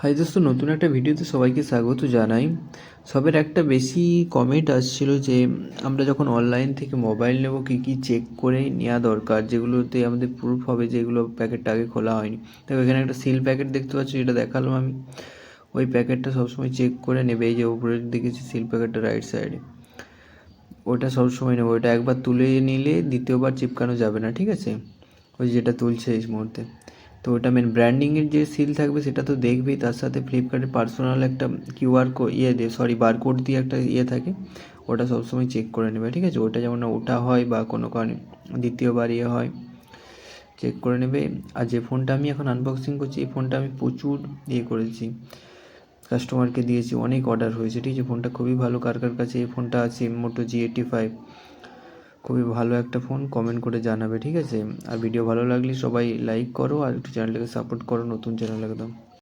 High দোস্ত, নতুন একটা ভিডিওতে সবাইকে স্বাগত জানাই। সবের একটা বেশি কমেন্ট আসছিল যে আমরা যখন অনলাইন থেকে মোবাইল নেব কী কী চেক করে নেওয়া দরকার, যেগুলোতে আমাদের প্রুফ হবে যেগুলো প্যাকেটটা আগে খোলা হয়নি। দেখো এখানে একটা সিল প্যাকেট দেখতে পাচ্ছি, যেটা দেখালাম আমি। ওই প্যাকেটটা সবসময় চেক করে নেবে। এই যে উপরে দেখেছি সিল প্যাকেটটা রাইট সাইডে, ওটা সবসময় নেবে। ওইটা একবার তুলে নিলে দ্বিতীয়বার চিপকানো যাবে না, ঠিক আছে? ওই যেটা তুলছে এই মুহূর্তে, তো ওটা মেন ব্র্যান্ডিংয়ের যে সিল থাকবে সেটা তো দেখবেই, তার সাথে ফ্লিপকার্টের পার্সোনাল একটা বারকোড দিয়ে একটা থাকে, ওটা সবসময় চেক করে নেবে, ঠিক আছে? ওটা যেমন ওটা হয় বা কোনো কারণে দ্বিতীয়বার হয়, চেক করে নেবে। আর যে ফোনটা আমি এখন আনবক্সিং করছি, এই ফোনটা আমি প্রচুর করেছি, কাস্টমারকে দিয়েছি, অনেক অর্ডার হয়েছে, ঠিক আছে? ফোনটা খুবই ভালো। কার কার কাছে এই ফোনটা আছে, মোটো G85, খুবই ভালো একটা ফোন, কমেন্ট করে জানাবে, ঠিক আছে? আর ভিডিও ভালো লাগলে সবাই লাইক করো, আর একটু চ্যানেলটাকে সাপোর্ট করো, নতুন চ্যানেল একদম।